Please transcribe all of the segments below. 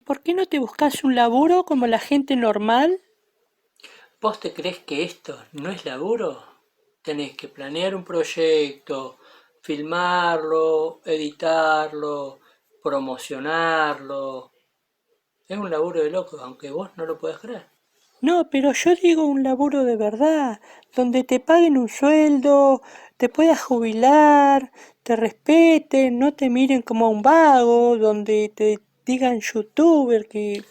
¿Por qué no te buscas un laburo como la gente normal? ¿Vos te crees que esto no es laburo? Tenés que planear un proyecto, filmarlo, editarlo, promocionarlo. Es un laburo de locos, aunque vos no lo puedas creer. No, pero yo digo un laburo de verdad, donde te paguen un sueldo, te puedas jubilar, te respeten, no te miren como a un vago, donde te digan youtuber, que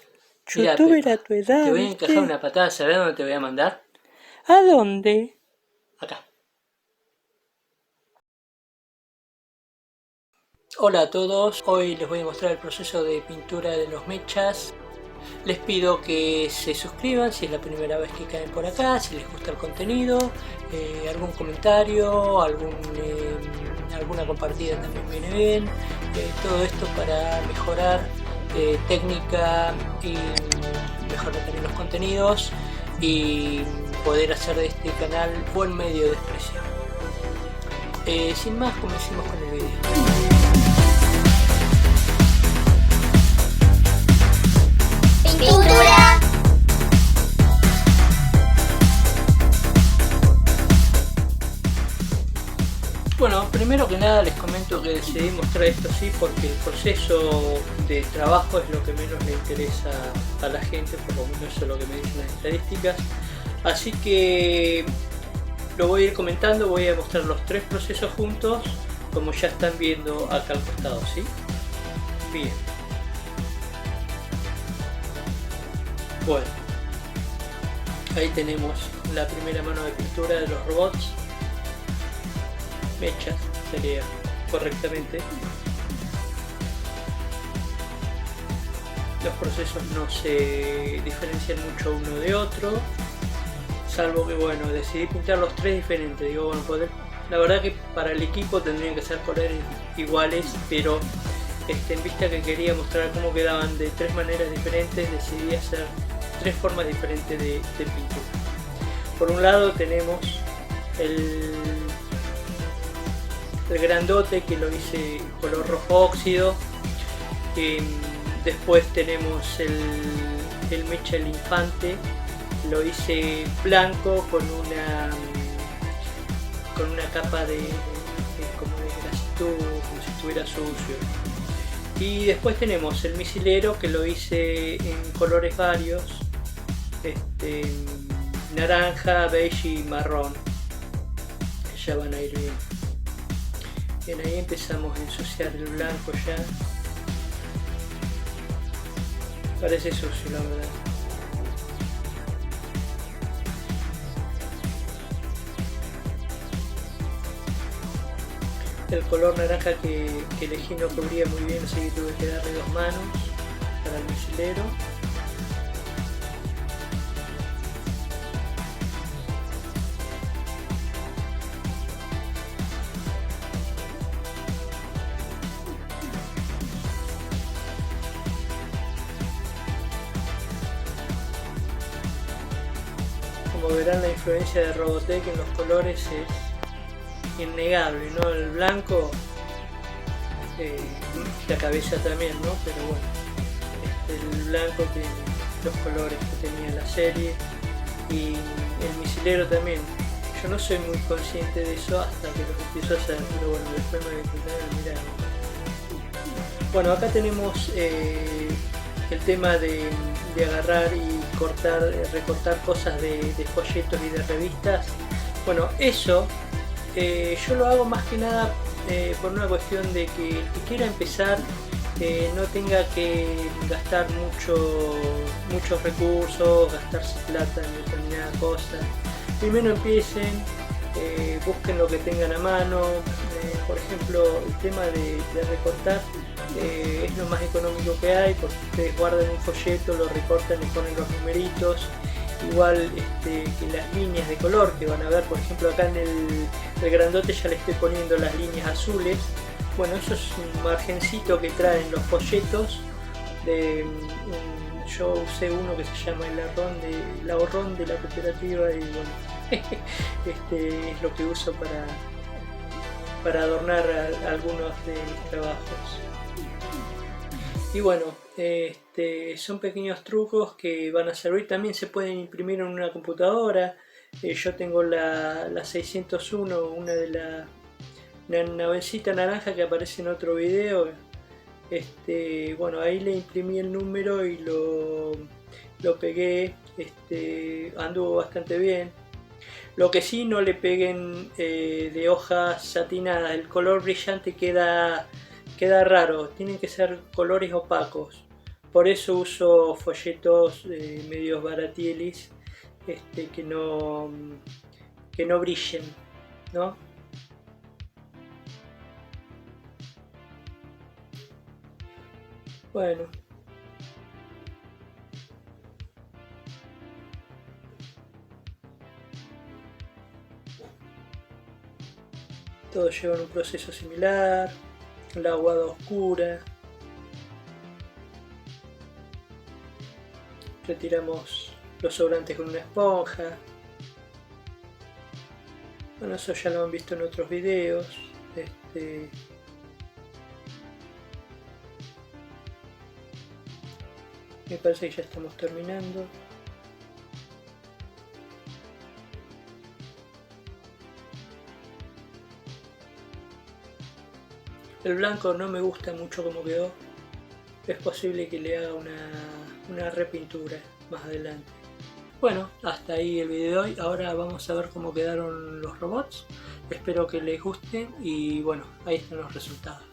Mira, youtuber a Pepa, tu te edad, voy a encajar ¿viste? una patada, ¿sabés dónde te voy a mandar? ¿A dónde? Acá. Hola a todos, hoy les voy a mostrar el proceso de pintura de los mechas. Les pido que se suscriban si es la primera vez que caen por acá, si les gusta el contenido, algún comentario, alguna compartida también viene bien. Todo esto para mejorar técnica y mejorar también los contenidos y poder hacer de este canal buen medio de expresión. Sin más, comencemos con el video. Pintura. Bueno, primero que nada les comento que decidí mostrar esto así porque el proceso de trabajo es lo que menos le interesa a la gente, por lo menos eso es lo que me dicen las estadísticas. Así que lo voy a ir comentando, voy a mostrar los tres procesos juntos, como ya están viendo acá al costado, ¿sí? Bien. Bueno, ahí tenemos la primera mano de pintura de los robots. Mechas sería correctamente. Los procesos no se diferencian mucho uno de otro, salvo que bueno, decidí pintar los tres diferentes. Digo, bueno, la verdad que para el equipo tendrían que ser colores iguales, pero en vista que quería mostrar cómo quedaban de tres maneras diferentes, decidí hacer tres formas diferentes de pintura. Por un lado tenemos el grandote, que lo hice color rojo óxido. Después tenemos el mecha el infante, lo hice blanco con una capa como de grasitud, como si estuviera sucio. Y después tenemos el misilero, que lo hice en colores varios, naranja, beige y marrón, que ya van a ir bien. Bien, ahí empezamos a ensuciar el blanco ya. Parece sucio, la verdad. El color naranja que elegí no cubría muy bien, así que tuve que darle dos manos para el misilero. Como verán, la influencia de Robotech en los colores es innegable, ¿no? El blanco, la cabeza también, ¿no? Pero bueno, el blanco que los colores que tenía la serie, y el misilero también. Yo no soy muy consciente de eso hasta que lo empiezo a hacer, pero bueno, después me voy a intentar mirar. Bueno, acá tenemos el tema de agarrar y recortar cosas de folletos y de revistas. Bueno, eso yo lo hago más que nada por una cuestión de que el que quiera empezar no tenga que gastar muchos recursos, gastarse plata en determinadas cosas. Primero empiecen, busquen lo que tengan a mano. Por ejemplo, el tema de recortar es lo más económico que hay, porque ustedes guardan un folleto, lo recortan y ponen los numeritos. Igual que las líneas de color que van a ver, por ejemplo acá en el grandote ya le estoy poniendo las líneas azules. Bueno, eso es un margencito que traen los folletos. Yo usé uno que se llama el ahorrón de la cooperativa, y bueno, es lo que uso para adornar algunos de mis trabajos. Y bueno, Son pequeños trucos que van a servir. También se pueden imprimir en una computadora. Yo tengo la 601, una de la navecita naranja que aparece en otro video. Bueno, ahí le imprimí el número y lo pegué. Anduvo bastante bien. Lo que sí, no le peguen de hojas satinadas, el color brillante queda raro, tienen que ser colores opacos. Por eso uso folletos medios baratielis, que no brillen, ¿no? Bueno. Todos llevan un proceso similar, la aguada oscura. Retiramos los sobrantes con una esponja. Bueno, eso ya lo han visto en otros videos. Me parece que ya estamos terminando. El blanco no me gusta mucho como quedó. Es posible que le haga una repintura más adelante. Bueno, hasta ahí el video de hoy. Ahora vamos a ver cómo quedaron los robots. Espero que les gusten y bueno, ahí están los resultados.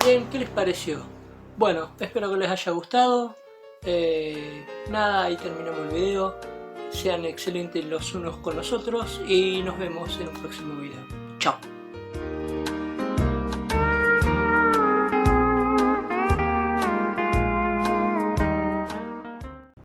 Bien, ¿qué les pareció? Bueno, espero que les haya gustado. Nada, ahí terminamos el video. Sean excelentes los unos con los otros y nos vemos en un próximo video. Chao.